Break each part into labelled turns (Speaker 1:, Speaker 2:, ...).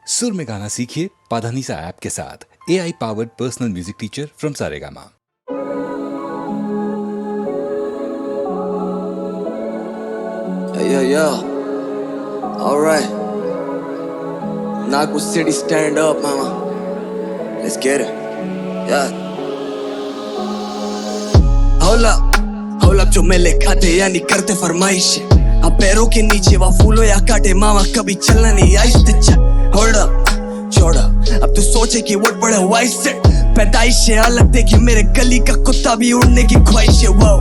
Speaker 1: सुर में गाना सीखिए पाधानीसा ऐप के साथ। AI powered personal music teacher from Saregama.
Speaker 2: Yo, alright. Nagpur City, stand up, mama. Let's get it. Yeah. Hold up, जो मेले खाते यानी करते फरमाइश। अब पैरों के नीचे वा फूलो या काटे मामा कभी चलना नहीं आइस्ते। Hold up, छोड़ा अब तू सोचे कि what बड़ा वाइस सेट पैदाइश है अलग देखे मेरे गली का कुत्ता भी उड़ने की ख्वाहिश है। वो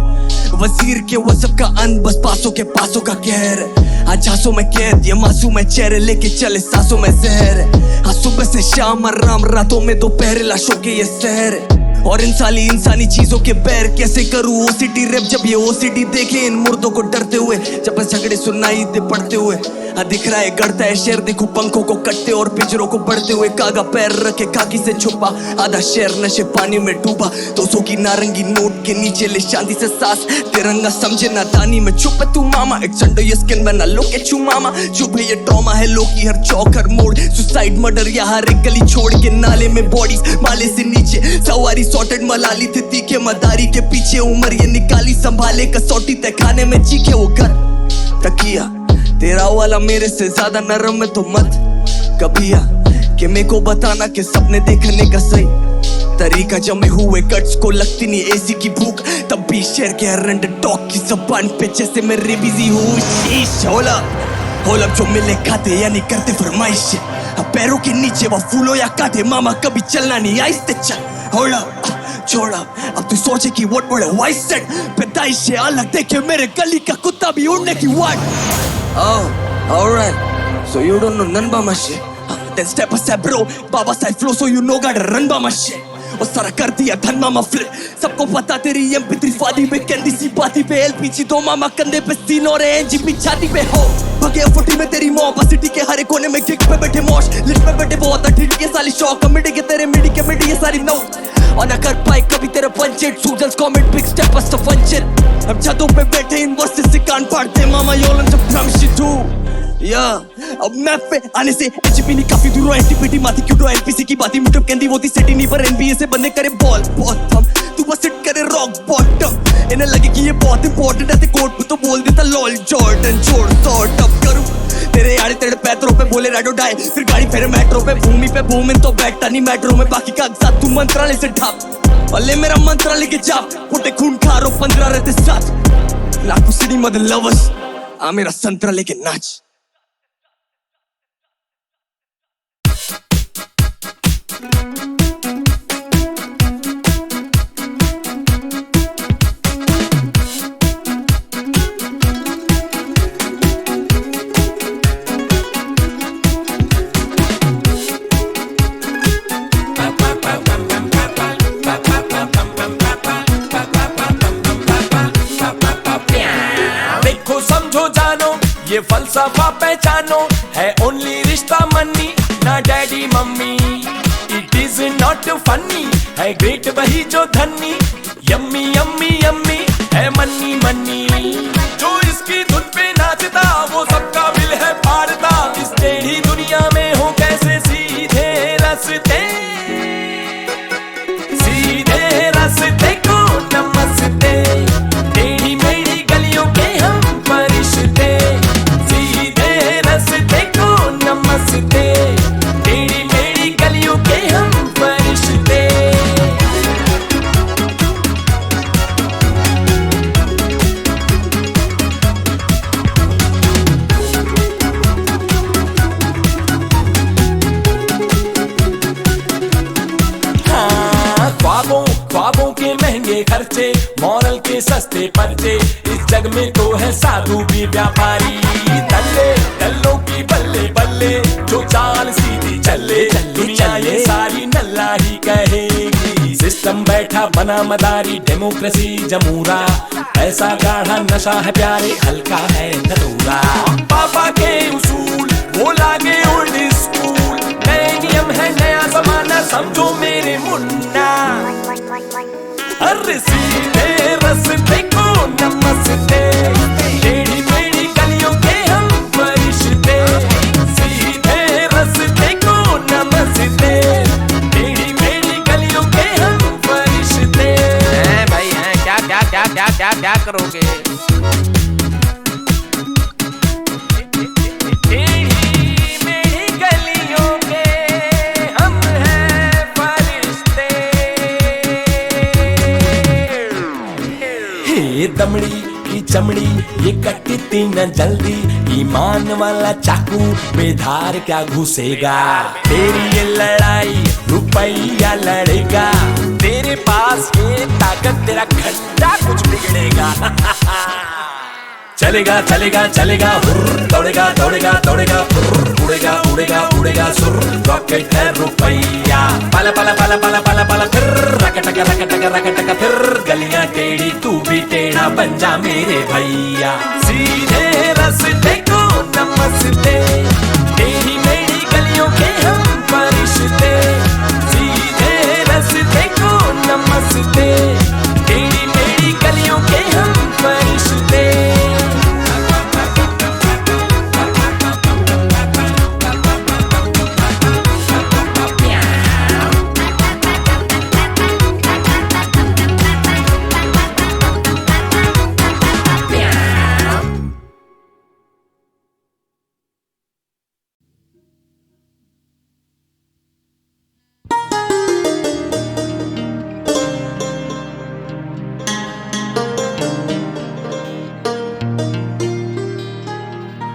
Speaker 2: वजीर के वो सबका अन बस पासों के पासों का कहर है। आज झांसों में कैद ये मासूम है चेहरे लेके चले सांसों में जहर है। हाँ सुबह से शाम आराम रातों में दोपहर लाशों के ये शहर है। और इंसानी चीजों के पैर कैसे करूँ ओसीटी रैप जब ये ओसीटी देखे इन मुर्दों को डरते हुए जब झगड़े सुनाई दे पड़ते हुए। हाँ दिख रहा है गड़ता है शेर देखो पंखों को कटते और पिंजरों को बढ़ते हुए कागा पैर रखे खाकी से छुपा आधा शेर नशे पानी में डूबा। 200 की नारंगी नोट के नीचे ले शांति से सांस तिरंगा समझे ना दानी में छुप तू मामा। एक संडो ये स्किन बना लो के छू मामा चुप है ये ट्रॉमा है लोग की हर चौक हर मोड़ सुसाइड मर्डर या हर एक गली छोड़ के नाले में बॉडीज माले से नीचे सवारी सॉर्टेड मलाली थी तीखे मदारी के पीछे उम्र ये निकाली संभाले कसौटी तय खाने में चीखे वो घर तकिया तेरा वाला मेरे से ज्यादा नरम है तो मत कभिया कि मेरे को बताना कि सपने देखने का सही तरीका जमे हुए गट्स को लगती नहीं एसी की भूख तब भी शेर के हरंड टॉक की जबान पे जैसे मैं बिजी हूँ। शीश होला जो मिले खाते यानी करते फरमाइश। अब पैरों के नीचे वो फूलो या काटे मामा कभी चलना नहीं आइस्ते चल। होला छोड़ा अब तू सोचे कि what बड़े वाइस सेट पैदाइश है अलग देखे मेरे गली का कुत्ता भी उड़ने की वाट। Oh, alright. So you don't know none about my shit. Then step aside, bro. Baba side flow, so you know gotta run by my shit. और सारा कर दिया धन मामा फ्लिप सबको पता तेरी MP3 फादी में कैंडी सी बाती पे LPG दो मामा कंधे पे सीन और NGP छाती पे हो भगे फुटी में तेरी मॉब सिटी के हर कोने में गिग पे बैठे मौज लिट पे बैठे बहुत ठिठी के साली शौक कमेडी के तेरे मिडी के मिडी ये सारी नो और ना कर पाए कभी तेरे पंचेट सूजल्स कमेंट बिग स्टेप अस फंचर अब छतों पे बैठे इन वर्सेस से कान फाड़ते मामा योलन जब ड्रम शिट डू या अब मैप पे आने से एचपी नहीं काफी दूर एंटीपीटी माथी क्यों तो एलपीसी की बातें मीटअप कहती वो थी सिटी नहीं पर एनबीए से बंदे करे बॉल बॉटम तू बस सिट करे रॉक बॉटम इन्हें लगे कि ये बहुत इंपॉर्टेंट है ते कोर्ट पे तो बोल देता लॉल जॉर्डन छोड़ सॉर्ट अप करूं तेरे आड़े तेरे पैरों पे बोले राइडो डाई फिर गाड़ी फेरे मेट्रो पे भूमि पे भूमिन तो बैठता नहीं मेट्रो में बाकी कागजात तू मंत्रालय से ढाप अल्ले मेरा मंत्रालय के जाप फुटे खून खारो 15 रहते साथ नागपुर सिटी मदर लवर्स आ मेरा संतरा लेके नाच।
Speaker 3: ये फलसफा पहचानो है ओनली रिश्ता मनी ना daddy mummy it is not funny है ग्रेट वही जो धनी यम्मी यम्मी यम्मी है मन्नी मन्नी जो इसकी धुन पे नाचता वो सबका दिल है फाड़ता इस टेढ़ी दुनिया में हो कैसे सीधे रास्ते को नमस्ते टेढ़ी मेढ़ी गलियों के हम परिश्ते नमस्ते टेढ़ी मेढ़ी गलियों के हम फरिश्ते। हाँ ख्वाबों के महंगे खर्चे मॉरल के सस्ते पर्चे इस जग में तो है साधु भी व्यापारी दल्ले दल्लों की बल्ले बल्ले जो चाल सीधी चले दुनिया ये सारी नल्ला ही कहेगी सिस्टम बैठा बना मदारी डेमोक्रेसी जमूरा ऐसा गाढ़ा नशा है प्यारे हल्का है धतूरा पापा के उसूल वो लागे ओल्ड स्कूल नए नियम है नया जमाना समझो मेरे मुन्ना अरे सीधे रास्ते को नमस्ते टेढ़ी मेढ़ी गलियों के हम फरिश्ते सीधे रास्ते को करोगे? टेढ़ी मेढ़ी गलियों के हम हैं फरिश्ते। हे दमड़ी की चमड़ी ये कटती न जल्दी, ईमान वाला चाकू में धार क्या घुसेगा? तेरी ये लड़ाई रुपया लड़ेगा, तेरे पास ये ताकत तेरा घंटा कुछ बिगड़ेगा। चलेगा चलेगा चलेगा हुर्र, दौड़ेगा दौड़ेगा दौड़ेगा हुर्र, उड़ेगा उड़ेगा उड़ेगा सुर, रॉकेट है रुपया। पाला पाला पाला पाला पाला पाला फिर रकटका रकटका रकटका फिर, गलियां टेढ़ी तू भी टेढ़ा बन जा मेरे भैया। सीधे रास्ते को नमस्ते, टेढ़ी मेढ़ी गलियों के हम फरिश्ते। सीधे रास्ते को नमस्ते, टेढ़ी मेढ़ी गलियों के हम फरिश्ते।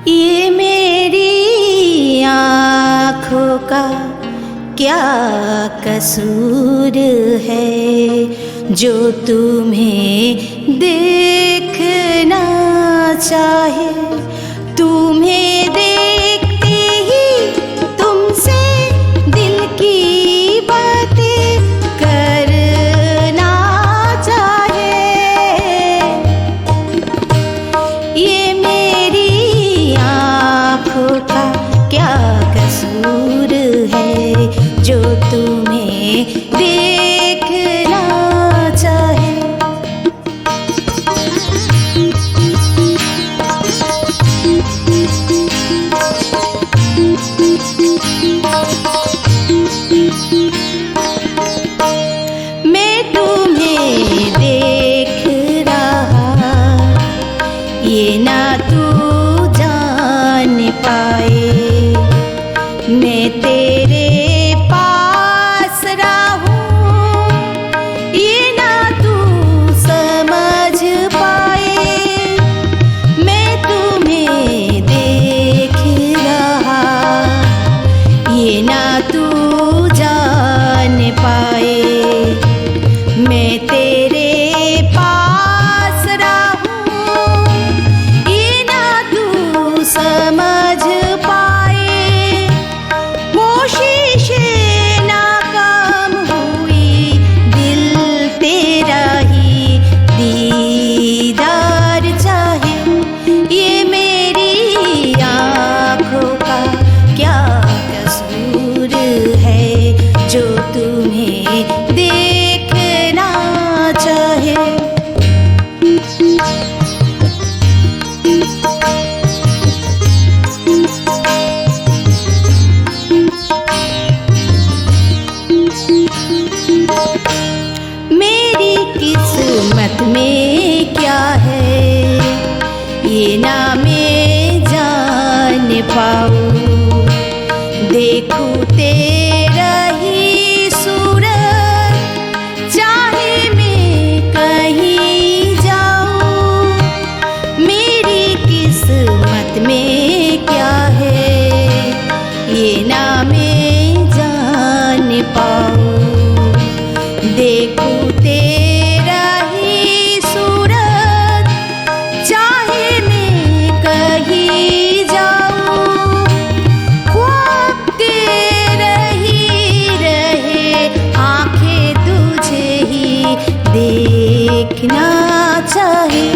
Speaker 4: ये मेरी आँखों का क्या कसूर है, जो तुम्हें देखना चाहे। तुम्हें देखते ही तुमसे दिल की बातें करना चाहे। ये मेरी आँखों का क्या कसूर है, जो तुम्हें देखना चाहे। मैं तुम्हें देख रहा, ये ना तू जान पाए। मैं तेरे पास रहूं, ये ना तू समझ पाए। मैं तुम्हें देख रहा, ये ना तू जान पाए। मैं तेरे पास रहूं, ये ना तू समझ पाए। कोशिशें नाकाम हुई, दिल तेरा ही दीदार चाहे। ये मेरी आँखों का क्या कसूर है, जो तुम्हें देखना चाहे। मेरी किस्मत में क्या है, ये ना मैं जान पाऊं। देखूं तेरा ही सूरत, चाहे मैं कहीं जाऊं। मेरी किस्मत में क्या है, ये ना मैं जान पाऊं। देखूं तेरा ही सूरत, चाहे मैं कहीं जाऊं। ख्वाब तेरा ही रहे, आंखें तुझे ही देखना चाहे।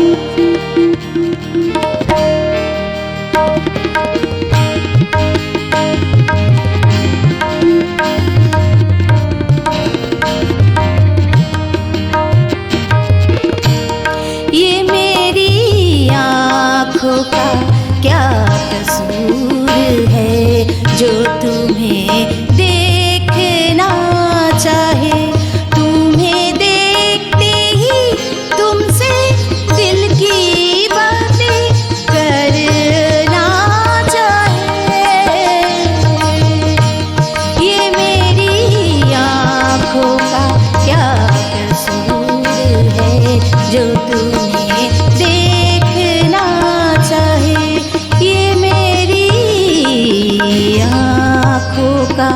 Speaker 4: का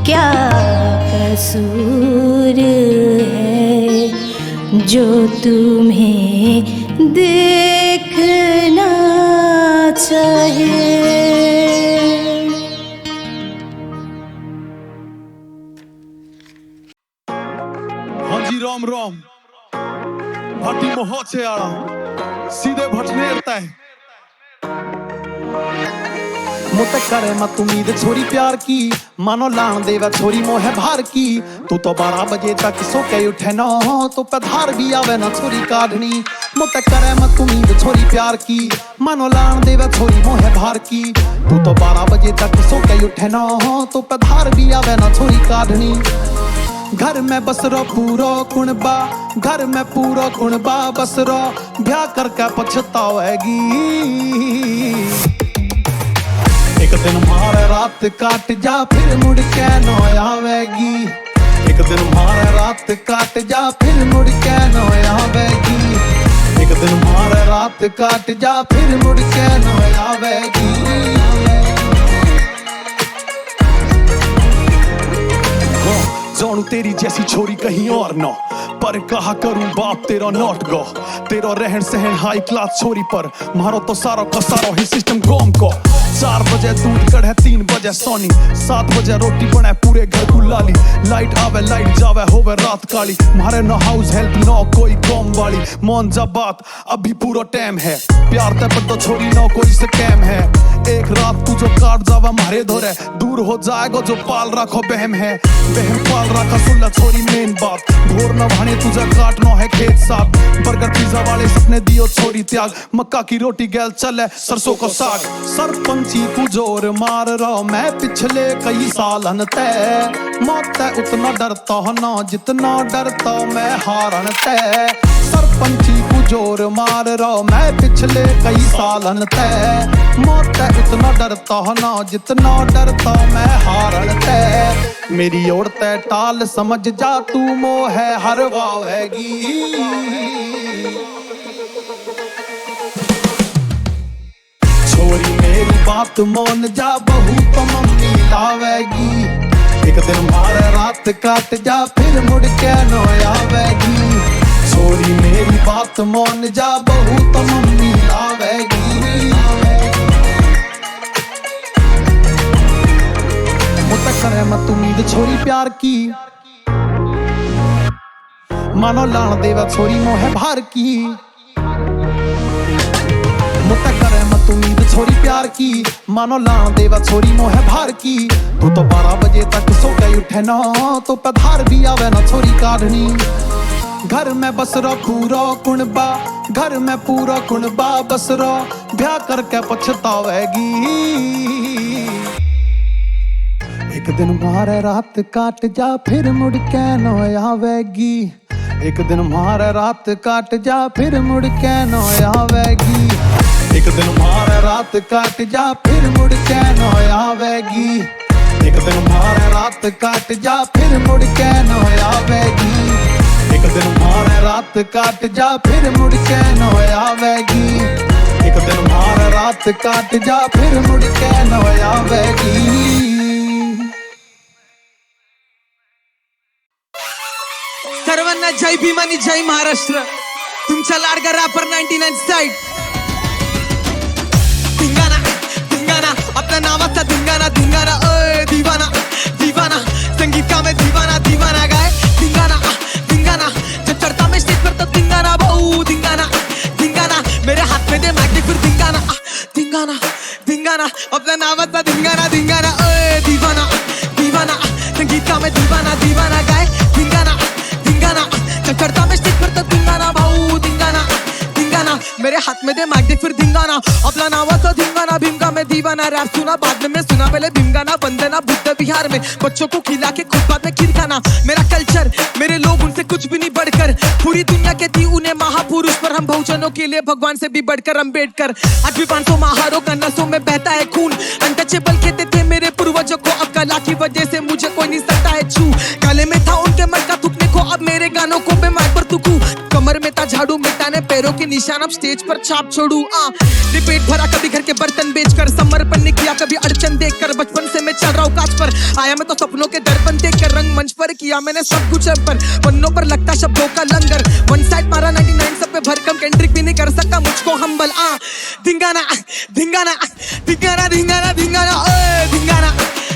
Speaker 4: क्या कसूर है जो तुम्हें देखना चाहिए।
Speaker 5: हाँ जी राम राम भाटी मोहचे आड़ा सीधे भटनेरता है मुत करे मत उम्मीद छोरी प्यार की मानो लान देवा छोरी मोह भार की तू तो 12 बजे तक सो के उठे ना तो पधार भी आवे ना छोरी काढ़नी मुत करे मत उम्मीद छोरी प्यार की मानो लान देवा छोरी मोह भार की तू तो 12 बजे तक सो के उठे ना तो पधार भी आवे ना छोरी काढ़नी घर में बस रो पूरा कुणबा घर में पूरा कुणबा बस रो ब्याह करके पछतावेगी एक दिन मारे रात काट जा फिर मुड़ के न आवेगी एक दिन मारे रात काट जा फिर मुड़ के न आवेगी एक दिन मारे रात काट जा फिर मुड़ के न आवेगी जानू तेरी जैसी छोरी कहीं और न पर कहा करूं बाप तेरा नॉट गो तेरा रहन सहन हाई क्लास छोरी पर मारो तो सारो का सारो ही सिस्टम गोम को 4 बजे दूध कढ़े 3 बजे सोनी 7 बजे रोटी बने पूरे घर को लाली लाइट आवे लाइट जावे होवे रात काली मारे न हाउस हेल्प न कोई कॉम वाली मौन जा बात अभी पूरा टाइम है प्यार ते पर तो छोरी न कोई से कैम है एक रात तू जो काट जावा मारे धोरे दूर हो जाएगा जो पाल रखो बहम है बहम पाल रखा सुन ला छोरी मेन बात भोर न भाने तुझे काटना है खेत साथ बर्गर पिज्जा वाले सपने दियो छोरी त्याग मक्का की रोटी गैल चले सरसों को साग सरपंची को जोर मार रहा मैं पिछले कई सालन तय मौत तय उतना डरता हो ना जितना डरता मैं हारन तय सरपंची को जोर मार रहा मैं पिछले कई सालन तय मौत तय उतना डरता हो ना जितना डरता मैं हारन तय मेरी ओर तय टाल समझ जा तू मोह है हरवावेगी छोरी मेरी बात मान जा बहू तो मम्मी लावेगी एक दिन मारे रात काट जा फिर मुड़ के न आवेगी छोरी मेरी बात मान जा बहू तो मम्मी लावेगी मुत करे मत उम्मीद छोरी प्यार की मानो लान देवा छोरी मोह भार की मुत करे मत उम्मीद छोरी प्यार की मानो लान देवा छोरी मोह भार की तू तो 12 बजे तक सो के उठे ना तो पधार भी आवे ना छोरी काढ़नी घर में बस रो पूरा कुणबा घर में पूरा कुणबा बस रो ब्याह करके पछतावेगी एक दिन मारे रात काट जा फिर मुड़ के न आवेगी एक दिन मारे रात काट जा फिर मुड़ के न आवेगी एक दिन मारे रात काट जा फिर मुड़ के न आवेगी एक दिन मारे रात काट जा फिर मुड़ के न आवेगी एक दिन मारे रात काट जा फिर मुड़ के न आवेगी एक दिन मारे रात काट जा फिर मुड़ के न आवेगी
Speaker 2: सर्वांना जय भीम आणि जय महाराष्ट्र तुमचा लाडका रॅपर 99 साइड धिंगाणा धिंगाणा आपल्या नावाचा धिंगाणा धिंगाणा ओय दीवाना दीवाना संगीत का मैं दीवाना दीवाना गाय धिंगाणा धिंगाणा जब चढ़ता मैं स्टेज पर तो धिंगाणा बहु धिंगाणा धिंगाणा मेरे हाथ में दे माइक फिर धिंगाणा धिंगाणा धिंगाणा आपल्या नावाचा धिंगाणा धिंगाणा ओय दीवाना दीवाना संगीत का मैं दीवाना दीवाना गाय धिंगाणा धिंगाणा जब चढ़ता मैं स्टेज पर तो धिंगाणा भाऊ धिंगाणा धिंगाणा मेरे हाथ में दे माइक दे फिर धिंगाणा अपना नावाचा धिंगाणा भीम का मैं दीवाना रैप सुना बाद में सुना पहले भीम गाना वंदना बुद्ध बिहार में बच्चों को खिला के खुद बाद में खीर खाना मेरा कल्चर मेरे लोग उनसे कुछ भी नहीं बढ़कर पूरी दुनिया कहती उन्हें महापुरुष पर हम बहुजनों के लिए भगवान से भी बढ़कर अम्बेडकर आज भी 500 महारों का नसों में बहता है खून अनटचेबल कहते थे मेरे पूर्वजों को अब कला की वजह से मुझे कोई नहीं सकता है छू गले में था उनके मटका थूकने को अब मेरे गानों को मैं माइक पर थूकूं कमर में था झाड़ू मिटाने पैरों के निशान अब स्टेज पर छाप छोड़ू रिपीट भरा कभी घर के बर्तन बेचकर समर्पण ने किया कभी अड़चन देखकर बचपन से मैं चल रहा हूँ काज पर आया मैं तो सपनों के दर्पण देखकर रंग मंच पर किया मैंने सब कुछ अब पर पन्नों पर लगता शब्दों का लंगर वन साइड मारा 99 सब पे भरकम कैंट्रिक भी नहीं कर सकता मुझको हम्बल धिंगाना धिंगाना धिंगाना धिंगाना धिंगाना धिंगाना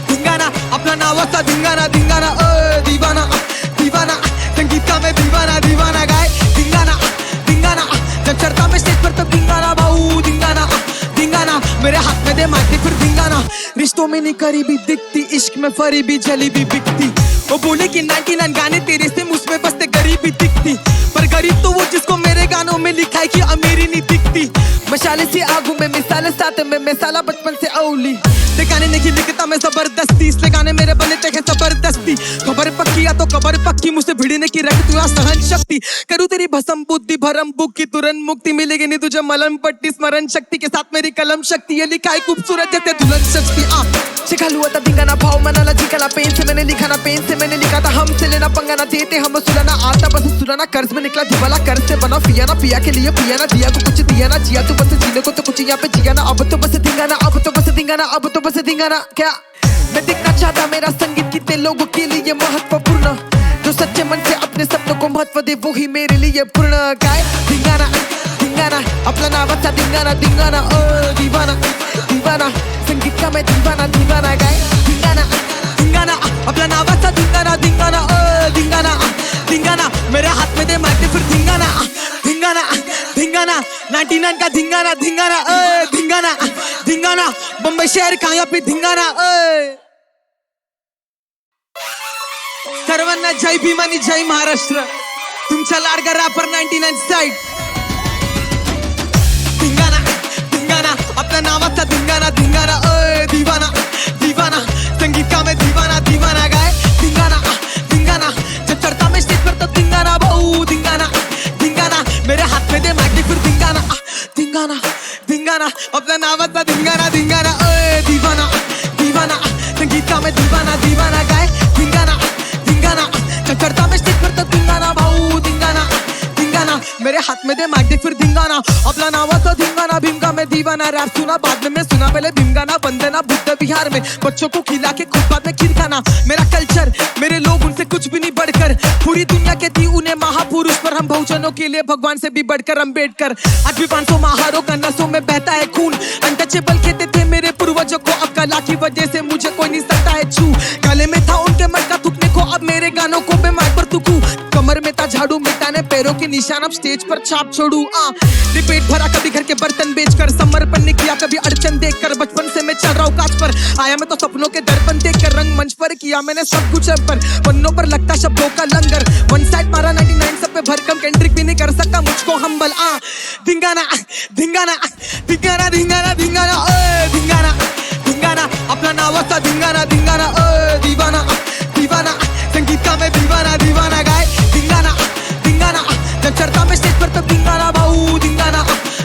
Speaker 2: धिंगाना अपना नावाचा धिंगाना धिंगाना दीवाना दीवाना संगीत का मैं दीवाना दीवाना गाए धिंगाना धिंगाना जब चढ़ता मैं स्टेज पर तब धिंगाना भाऊ धिंगाना धिंगाना मेरे हाथ में दे माइक फिर धिंगाना रिश्तों में नहीं करीबी दिखती इश्क में फरीबी जलीबी बिकती वो बोले कि 99 गाने तेरे से मुझमें बसते गरीबी दिखती पर गरीब तो वो जिसको मेरे गानों में लिखा है कि अमीरी नहीं दिखती मशाले से आगू में मिसाले साथ में मिसाला बचपन से औली ते गाने नहीं लिखता मैं जबरदस्ती इसलिए गाने मेरे बने थे जबरदस्ती खबर पक्की या तो खबर पक्की मुझसे भिड़ने की रख तू सहन शक्ति करूँ तेरी भसम बुद्धि भरम बुक की तुरंत मुक्ति मिलेगी नहीं तुझे मलम पट्टी स्मरण शक्ति के साथ मेरी कलम शक्ति ये लिखा है खूबसूरत जैसे दुल्हन शक्ति शिखा लुआ था धिंगाना भाव मनाला जिकाना पेन से मैंने लिखा ना पेन से मैंने लिखा था हमसे लेना पंगा ना देते हम सुलाना आता बस सुलाना कर्ज में निकला दिवाला कर्ज से बना पिया ना पिया के लिए पिया ना दिया को कुछ दिया ना जिया तो बस जीने को तो कुछ यहाँ पे जिया ना अब तो बस धिंगाना अब तो बस धिंगाना अब तो बस धिंगाना क्या मैं दिखना चाहता मेरा संगीत कितने लोगों के लिए महत्वपूर्ण जो सच्चे मन से अपने सपनों को महत्व दे वो ही मेरे लिए पूर्ण गाय धिंगाना धिंगाना अपना नावाचा धिंगाना धिंगाना दीवाना दीवाना संगीत का मैं दीवाना दीवाना गाय धिंगाना धिंगाना अपना नावाचा धिंगाना धिंगाना धिंगाना धिंगाना मेरे हाथ में दे माइक फिर धिंगाना धिंगाना धिंगाना 99 का धिंगाना धिंगाना धिंगाना धिंगाना मुंबई शहर कहाँ पे धिंगाना सर्वांना जय भीम आणि जय महाराष्ट्र तुमचा लाडका रॅपर 99 साइड धिंगाना धिंगाना अपना नावाचा धिंगाना धिंगाना दीवाना दीवाना संगीत का मैं दीवाना दीवाना गाए धिंगाना धिंगाना जब चढ़ता मैं स्टेज पर तब धिंगाना भाऊ धिंगाना धिंगाना मेरे हाथ में दे माइक फिर धिंगाना धिंगाना धिंगाना अपना नावाचा धिंगाना धिंगाना दीवाना दीवाना संगीत का मैं दीवाना दीवाना गाए धिंगाना धिंगाना जब चढ़ता मैं स्टेज पर तब धिंगाना भाऊ धिंगाना धिंगाना मेरे हाथ में दे माइक दे फिर धिंगाना अपना नावाचा धिंगाना भीम का मैं दीवाना रैप सुना बाद में मैं सुना पहले भीम गाना वंदना बुद्ध विहार में बच्चों को खिला के खुद बाद में खीर खाना मेरा कल्चर मेरे लोग उनसे कुछ भी नहीं बढ़कर पूरी दुनिया कहती उन्हें महापुरुष पर हम बहुजनों के लिए भगवान से भी बढ़कर अम्बेडकर आज भी 500 महारों का नसों में बहता है खून अनटचेबल कहते थे मेरे पूर्वजों को अब कला की वजह से मुझे कोई नहीं सकता है छू गले में था उनके मर का थूकने को अब मेरे गानों को मैं माइक पर थूकूं कमर में था झाड़ू मिटाने पैरों के निशान अब स्टेज पर छाप छोड़ू रिपीट भरा कभी घर के बर्तन बेचकर समर्पण ने किया कभी अड़चन देखकर बचपन से मैं चल रहा हूँ काज पर आया मैं तो सपनों के दर्पण देखकर रंग मंच पर किया मैंने सब कुछ अब पर पन्नों पर लगता शब्दों का लंगर वन साइड मारा 99 सब पे भरकम कैंट्रिक भी नहीं कर सकता मुझको हम्बल धिंगाना धिंगाना धिंगाना धिंगाना धिंगाना धिंगाना धिंगाना अपना नावाचा धिंगाना धिंगाना दीवाना दीवाना संगीत का मैं दीवाना दीवाना गाए धिंगाना धिंगाना जब चढ़ता मैं स्टेज पर तब धिंगाना भाऊ धिंगाना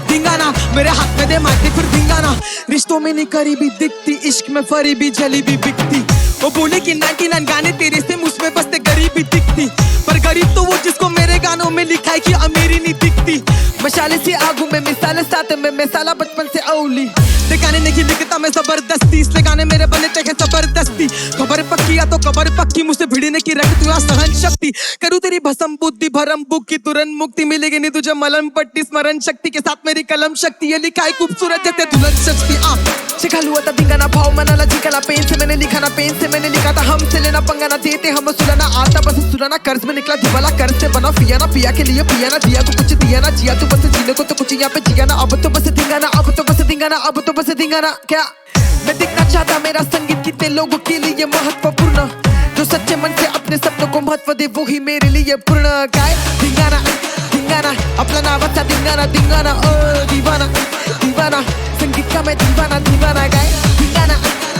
Speaker 2: धिंगाना मेरे हाथ में दे माइक फिर धिंगाना रिश्तों में नहीं करीबी दिखती इश्क में फरीबी जलीबी बिकती वो बोले कि 99 गाने तेरे से मुझमें बसते गरीबी दिखती पर गरीब तो वो जिसको मेरे गानों में लिखा है कि अमीरी नहीं दिखती मशाले से आगू में मिसाले साथ में मिसाला बचपन से औली ते गाने नहीं लिखता मैं जबरदस्ती इसलिए गाने मेरे बने थे जबरदस्ती खबर पक्की या तो खबर पक्की मुझसे भिड़ने की रख तू सहन शक्ति करूँ तेरी भसम बुद्धि भरम बुक की तुरंत मुक्ति मिलेगी नहीं तुझे मलम पट्टी स्मरण शक्ति के साथ मेरी कलम शक्ति ये लिखा है खूबसूरत जैसे दुल्हन शक्ति शिखा लुआ था धिंगाना भाव मनाला जिकाना पेन से मैंने लिखा ना पेन से मैंने लिखा था हमसे लेना पंगा ना देते हम सुलाना आता बस सुलाना कर्ज में निकला दिवाला कर्ज से बना पिया ना पिया के लिए पिया ना दिया को कुछ दिया ना जिया तो बस जीने को तो कुछ यहाँ पे जिया ना अब तो बस धिंगाना अब तो बस धिंगाना अब तो बस धिंगाना क्या मैं दिखना चाहता मेरा संगीत कितने लोगों के लिए महत्वपूर्ण जो सच्चे मन से अपने सपनों को महत्व दे वो ही मेरे लिए पूर्ण गाय धिंगाना धिंगाना अपना नावाचा धिंगाना धिंगाना दीवाना दीवाना संगीत का मैं दीवाना दीवाना गाय धिंगाना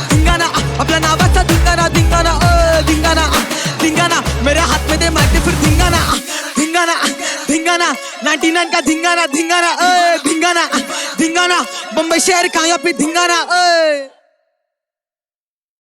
Speaker 2: धिंगाना अपना नावाचा धिंगाना धिंगाना धिंगाना धिंगाना मेरे हाथ में दे माइक फिर धिंगाना धिंगाना धिंगाना 99 का धिंगाना धिंगाना धिंगाना धिंगाना मुंबई शहर कहाँ पे धिंगाना